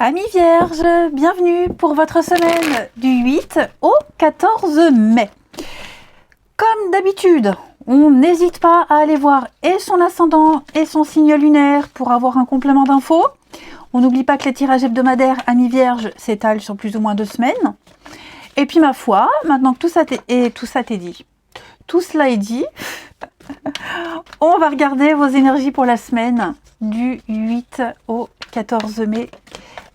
Amis vierges, bienvenue pour votre semaine du 8 au 14 mai. Comme d'habitude, on n'hésite pas à aller voir et son ascendant et son signe lunaire pour avoir un complément d'infos. On n'oublie pas que les tirages hebdomadaires Amis vierges s'étalent sur plus ou moins 2 semaines. Et puis ma foi, maintenant que tout ça est dit, on va regarder vos énergies pour la semaine du 8 au 14 mai.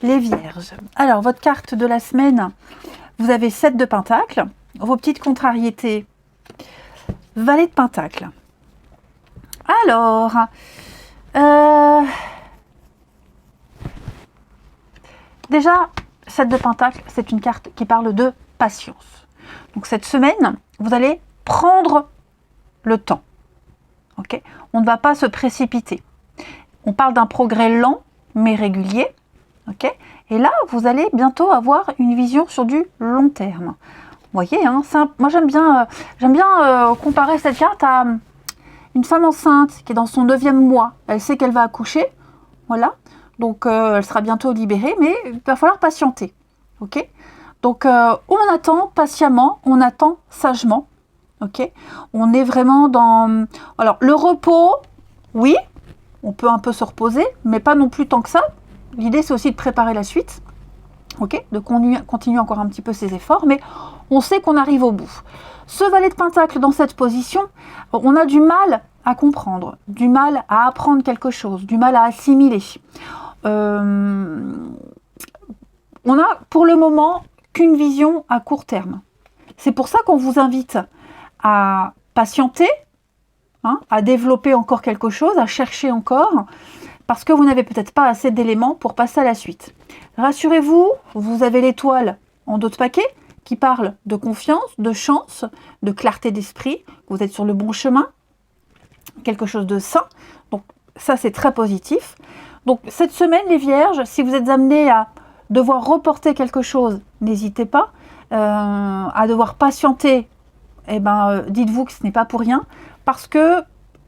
Les vierges. Alors, votre carte de la semaine, vous avez 7 de Pentacle. Vos petites contrariétés, Valet de Pentacle. Alors, déjà, 7 de Pentacle, c'est une carte qui parle de patience. Donc, cette semaine, vous allez prendre le temps. Ok ? On ne va pas se précipiter. On parle d'un progrès lent, mais régulier. Ok, et là, vous allez bientôt avoir une vision sur du long terme. Vous voyez, hein, moi j'aime bien comparer cette carte à une femme enceinte qui est dans son 9e mois. Elle sait qu'elle va accoucher, voilà. Donc elle sera bientôt libérée, mais il va falloir patienter. Ok, donc on attend patiemment, on attend sagement. Ok, on est vraiment dans. Alors le repos, oui, on peut un peu se reposer, mais pas non plus tant que ça. L'idée, c'est aussi de préparer la suite, ok, de continuer encore un petit peu ses efforts, mais on sait qu'on arrive au bout. Ce Valet de Pentacle dans cette position, on a du mal à comprendre, du mal à apprendre quelque chose, du mal à assimiler. On a pour le moment qu'une vision à court terme. C'est pour ça qu'on vous invite à patienter, hein, à développer encore quelque chose, à chercher encore, parce que vous n'avez peut-être pas assez d'éléments pour passer à la suite. Rassurez-vous, vous avez l'étoile en dos de paquet qui parle de confiance, de chance, de clarté d'esprit, vous êtes sur le bon chemin, quelque chose de sain, donc ça c'est très positif. Donc cette semaine les vierges, si vous êtes amenés à devoir reporter quelque chose, n'hésitez pas, à devoir patienter, dites-vous que ce n'est pas pour rien, parce que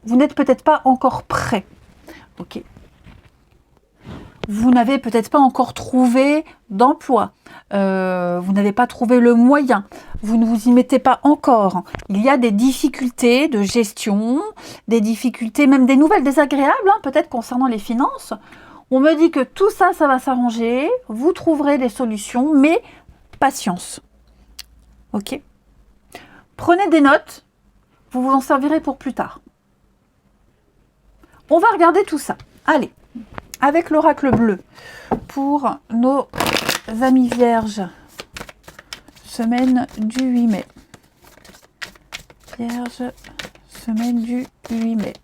vous n'êtes peut-être pas encore prêt. Ok. Vous n'avez peut-être pas encore trouvé d'emploi, vous n'avez pas trouvé le moyen, vous ne vous y mettez pas encore. Il y a des difficultés de gestion, des difficultés, même des nouvelles désagréables, hein, peut-être concernant les finances. On me dit que tout ça, ça va s'arranger, vous trouverez des solutions, mais patience. Ok ? Prenez des notes, vous vous en servirez pour plus tard. On va regarder tout ça. Allez, avec l'oracle bleu, pour nos amis vierges, semaine du 8 mai. Vierge, semaine du 8 mai.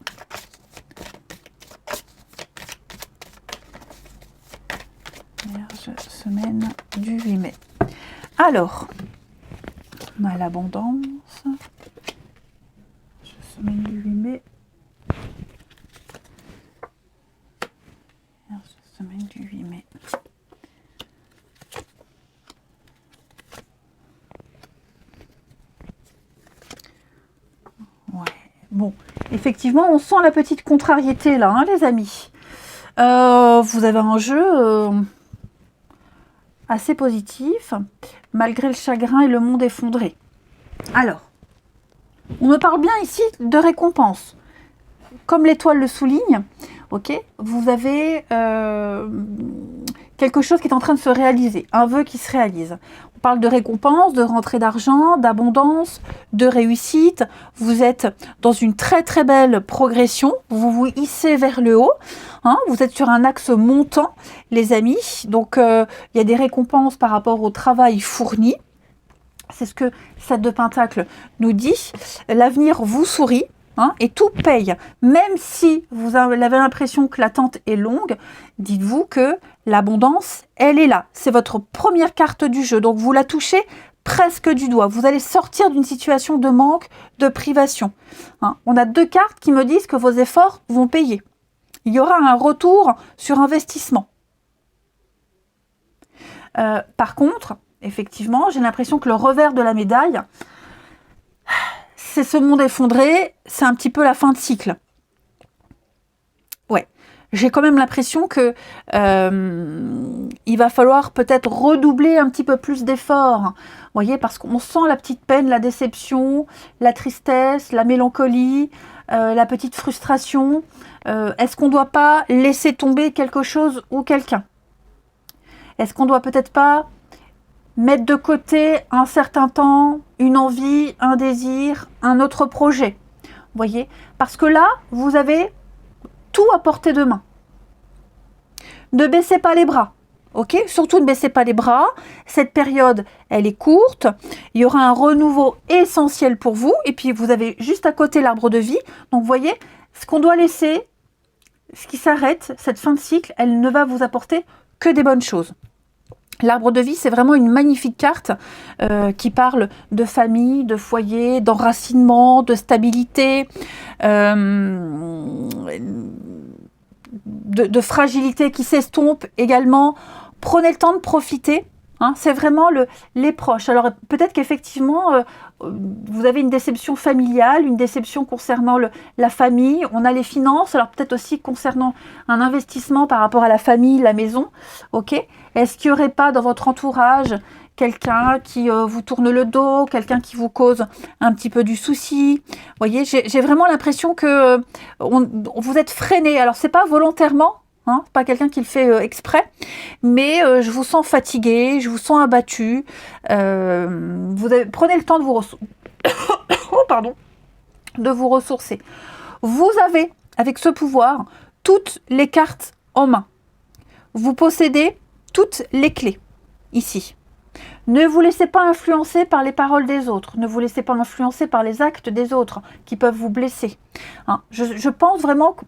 Vierge, semaine du 8 mai. Alors, on a l'abondance. Semaine du 8 mai. Semaine du 8 mai. Ouais. Bon, effectivement, on sent la petite contrariété là, hein, les amis. Vous avez un jeu assez positif, malgré le chagrin et le monde effondré. Alors, on me parle bien ici de récompense. Comme l'étoile le souligne, ok, vous avez quelque chose qui est en train de se réaliser, un vœu qui se réalise. On parle de récompense, de rentrée d'argent, d'abondance, de réussite. Vous êtes dans une très très belle progression, vous vous hissez vers le haut, hein, vous êtes sur un axe montant, les amis. Donc il y a des récompenses par rapport au travail fourni. C'est ce que 7 de Pentacle nous dit. L'avenir vous sourit. Hein, et tout paye. Même si vous avez l'impression que l'attente est longue, dites-vous que l'abondance, elle est là. C'est votre première carte du jeu. Donc vous la touchez presque du doigt. Vous allez sortir d'une situation de manque, de privation. Hein, on a 2 cartes qui me disent que vos efforts vont payer. Il y aura un retour sur investissement. Par contre, effectivement, j'ai l'impression que le revers de la médaille, c'est ce monde effondré, c'est un petit peu la fin de cycle. Ouais, j'ai quand même l'impression que il va falloir peut-être redoubler un petit peu plus d'efforts. Vous voyez, parce qu'on sent la petite peine, la déception, la tristesse, la mélancolie, la petite frustration. Est-ce qu'on ne doit pas laisser tomber quelque chose ou quelqu'un? Est-ce qu'on ne doit peut-être pas mettre de côté un certain temps, une envie, un désir, un autre projet? Vous voyez? Parce que là, vous avez tout à portée de main. Ne baissez pas les bras. Ok, surtout ne baissez pas les bras. Cette période, elle est courte. Il y aura un renouveau essentiel pour vous. Et puis, vous avez juste à côté l'arbre de vie. Donc, vous voyez, ce qu'on doit laisser, ce qui s'arrête, cette fin de cycle, elle ne va vous apporter que des bonnes choses. L'arbre de vie, c'est vraiment une magnifique carte qui parle de famille, de foyer, d'enracinement, de stabilité, de fragilité qui s'estompe également. Prenez le temps de profiter. Hein, c'est vraiment les proches. Alors peut-être qu'effectivement, vous avez une déception familiale, une déception concernant la famille. On a les finances, alors peut-être aussi concernant un investissement par rapport à la famille, la maison. Ok. Est-ce qu'il n'y aurait pas dans votre entourage quelqu'un qui vous tourne le dos, quelqu'un qui vous cause un petit peu du souci? Vous voyez, j'ai vraiment l'impression que vous êtes freiné. Alors c'est pas volontairement. Hein, pas quelqu'un qui le fait exprès, mais je vous sens fatigué, je vous sens abattu. Prenez le temps de vous oh, pardon, de vous ressourcer. Vous avez, avec ce pouvoir, toutes les cartes en main. Vous possédez toutes les clés, ici. Ne vous laissez pas influencer par les paroles des autres. Ne vous laissez pas influencer par les actes des autres qui peuvent vous blesser. Hein, je pense vraiment que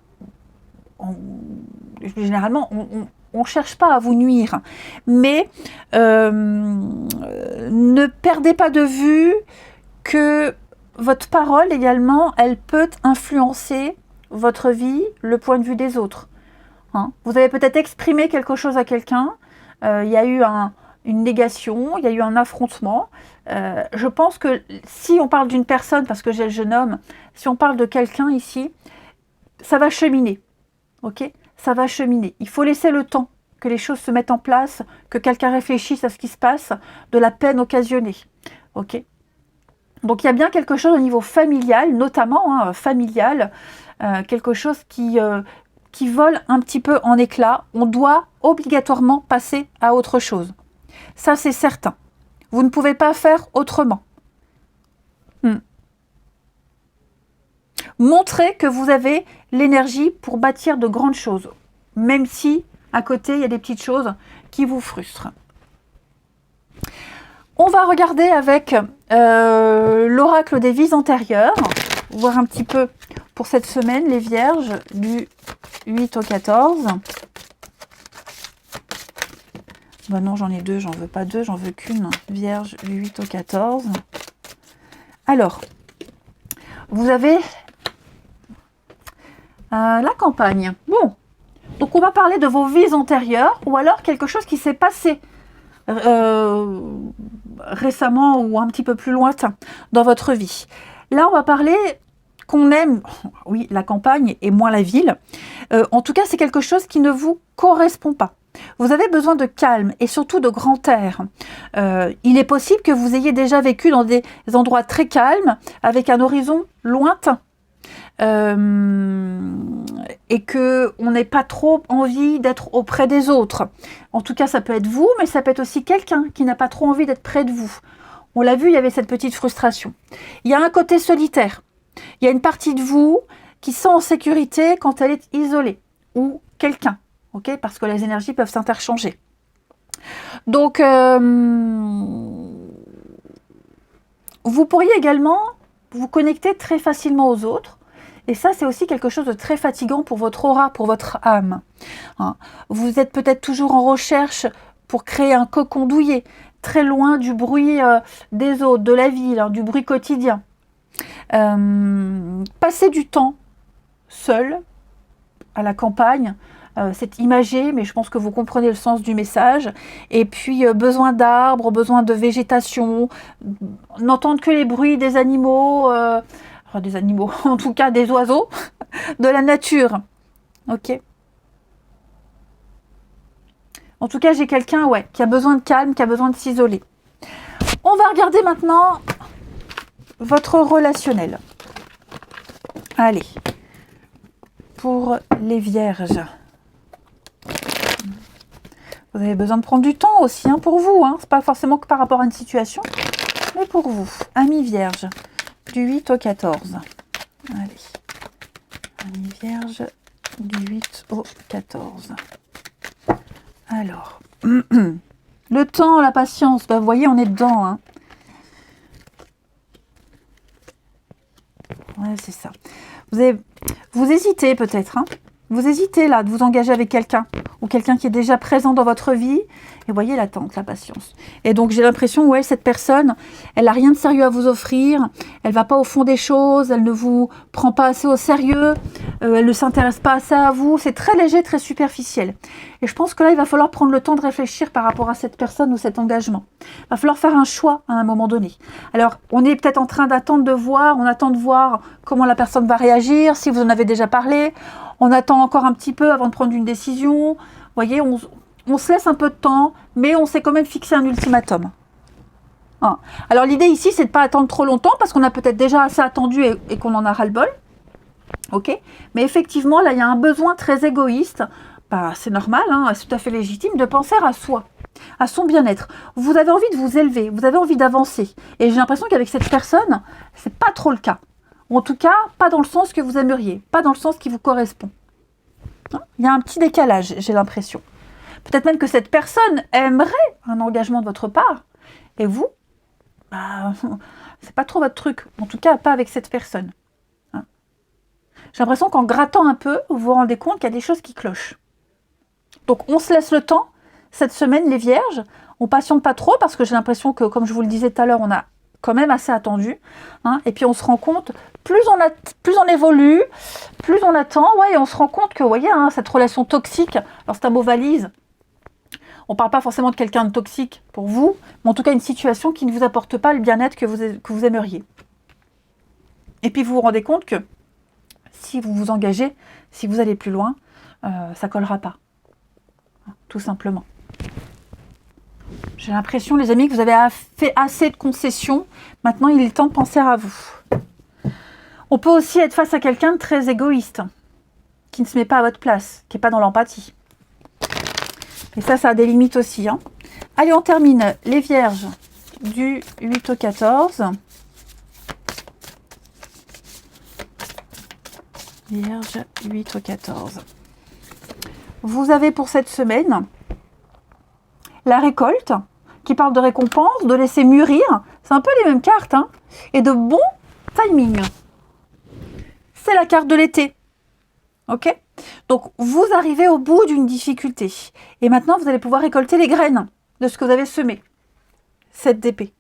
généralement, on ne cherche pas à vous nuire, mais ne perdez pas de vue que votre parole également, elle peut influencer votre vie, le point de vue des autres. Hein, vous avez peut-être exprimé quelque chose à quelqu'un, il y a eu une négation, il y a eu un affrontement. Je pense que si on parle d'une personne, parce que j'ai le jeune homme, si on parle de quelqu'un ici, ça va cheminer. Ok, ça va cheminer. Il faut laisser le temps que les choses se mettent en place, que quelqu'un réfléchisse à ce qui se passe, de la peine occasionnée. Ok. Donc il y a bien quelque chose au niveau familial, notamment hein, familial, quelque chose qui vole un petit peu en éclats. On doit obligatoirement passer à autre chose. Ça c'est certain. Vous ne pouvez pas faire autrement. Montrez que vous avez l'énergie pour bâtir de grandes choses, même si à côté il y a des petites choses qui vous frustrent. On va regarder avec l'oracle des vies antérieures, voir un petit peu pour cette semaine les vierges du 8 au 14. Ben non, j'en ai deux, j'en veux pas deux, j'en veux qu'une. Vierge du 8 au 14. Alors, vous avez la campagne. Bon, donc on va parler de vos vies antérieures ou alors quelque chose qui s'est passé récemment ou un petit peu plus lointain dans votre vie. Là, on va parler qu'on aime, oui, la campagne et moins la ville. En tout cas, c'est quelque chose qui ne vous correspond pas. Vous avez besoin de calme et surtout de grand air. Il est possible que vous ayez déjà vécu dans des endroits très calmes avec un horizon lointain. Et que on n'ait pas trop envie d'être auprès des autres. En tout cas, ça peut être vous, mais ça peut être aussi quelqu'un qui n'a pas trop envie d'être près de vous. On l'a vu, il y avait cette petite frustration. Il y a un côté solitaire. Il y a une partie de vous qui sent en sécurité quand elle est isolée, ou quelqu'un, ok, parce que les énergies peuvent s'interchanger. Donc, vous pourriez également vous connecter très facilement aux autres. Et ça, c'est aussi quelque chose de très fatigant pour votre aura, pour votre âme. Hein. Vous êtes peut-être toujours en recherche pour créer un cocon douillet, très loin du bruit des autres, de la ville, hein, du bruit quotidien. Passer du temps seul, à la campagne, c'est imagé, mais je pense que vous comprenez le sens du message. Et puis, besoin d'arbres, besoin de végétation, n'entendre que les bruits des animaux... des animaux, en tout cas des oiseaux, de la nature. Ok. En tout cas, j'ai quelqu'un, ouais, qui a besoin de calme, qui a besoin de s'isoler. On va regarder maintenant votre relationnel. Allez, pour les vierges. Vous avez besoin de prendre du temps aussi, hein, pour vous. Hein. Ce n'est pas forcément que par rapport à une situation, mais pour vous. Amis vierges, du 8 au 14. Allez, amis vierges, du 8 au 14. Alors, le temps, la patience, bah, vous voyez, on est dedans. Hein. Ouais, c'est ça. Vous hésitez peut-être, hein. Vous hésitez là de vous engager avec quelqu'un ou quelqu'un qui est déjà présent dans votre vie. Et voyez l'attente, la patience. Et donc j'ai l'impression, ouais, cette personne, elle n'a rien de sérieux à vous offrir. Elle ne va pas au fond des choses. Elle ne vous prend pas assez au sérieux. Elle ne s'intéresse pas assez à vous. C'est très léger, très superficiel. Et je pense que là, il va falloir prendre le temps de réfléchir par rapport à cette personne ou cet engagement. Il va falloir faire un choix à un moment donné. Alors, on est peut-être en train d'attendre de voir. On attend de voir comment la personne va réagir, si vous en avez déjà parlé. On attend encore un petit peu avant de prendre une décision. Vous voyez, on se laisse un peu de temps, mais on s'est quand même fixé un ultimatum. Hein. Alors l'idée ici, c'est de ne pas attendre trop longtemps, parce qu'on a peut-être déjà assez attendu et qu'on en a ras-le-bol. Ok. Mais effectivement, là, il y a un besoin très égoïste. Bah, c'est normal, hein, c'est tout à fait légitime de penser à soi, à son bien-être. Vous avez envie de vous élever, vous avez envie d'avancer. Et j'ai l'impression qu'avec cette personne, c'est pas trop le cas. Ou en tout cas, pas dans le sens que vous aimeriez, pas dans le sens qui vous correspond. Il y a un petit décalage, j'ai l'impression. Peut-être même que cette personne aimerait un engagement de votre part. Et vous, bah, c'est pas trop votre truc. En tout cas, pas avec cette personne. Hein. J'ai l'impression qu'en grattant un peu, vous vous rendez compte qu'il y a des choses qui clochent. Donc, on se laisse le temps. Cette semaine, les vierges, on patiente pas trop parce que j'ai l'impression que, comme je vous le disais tout à l'heure, on a quand même assez attendu. Hein, et puis, on se rend compte, plus on évolue, plus on attend, ouais, et on se rend compte que, vous voyez, hein, cette relation toxique, alors c'est un mot valise, on ne parle pas forcément de quelqu'un de toxique pour vous, mais en tout cas une situation qui ne vous apporte pas le bien-être que vous aimeriez. Et puis vous vous rendez compte que si vous vous engagez, si vous allez plus loin, ça ne collera pas. Tout simplement. J'ai l'impression, les amis, que vous avez fait assez de concessions. Maintenant, il est temps de penser à vous. On peut aussi être face à quelqu'un de très égoïste, qui ne se met pas à votre place, qui n'est pas dans l'empathie. Et ça a des limites aussi. Hein. Allez, on termine les vierges du 8 au 14. Vierge 8 au 14. Vous avez pour cette semaine la récolte, qui parle de récompense, de laisser mûrir. C'est un peu les mêmes cartes. Hein, et de bon timing. C'est la carte de l'été. Ok ? Donc, vous arrivez au bout d'une difficulté. Et maintenant, vous allez pouvoir récolter les graines de ce que vous avez semé. 7 d'épée.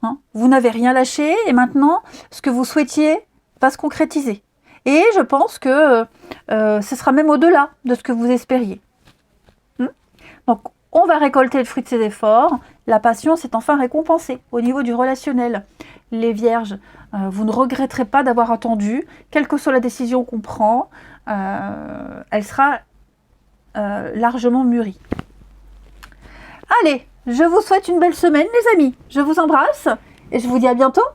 Hein, vous n'avez rien lâché. Et maintenant, ce que vous souhaitiez va se concrétiser. Et je pense que ce sera même au-delà de ce que vous espériez. Donc, on va récolter le fruit de ses efforts. La patience est enfin récompensée au niveau du relationnel. Les vierges, vous ne regretterez pas d'avoir attendu. Quelle que soit la décision qu'on prend, elle sera largement mûrie. Allez, je vous souhaite une belle semaine, les amis. Je vous embrasse et je vous dis à bientôt.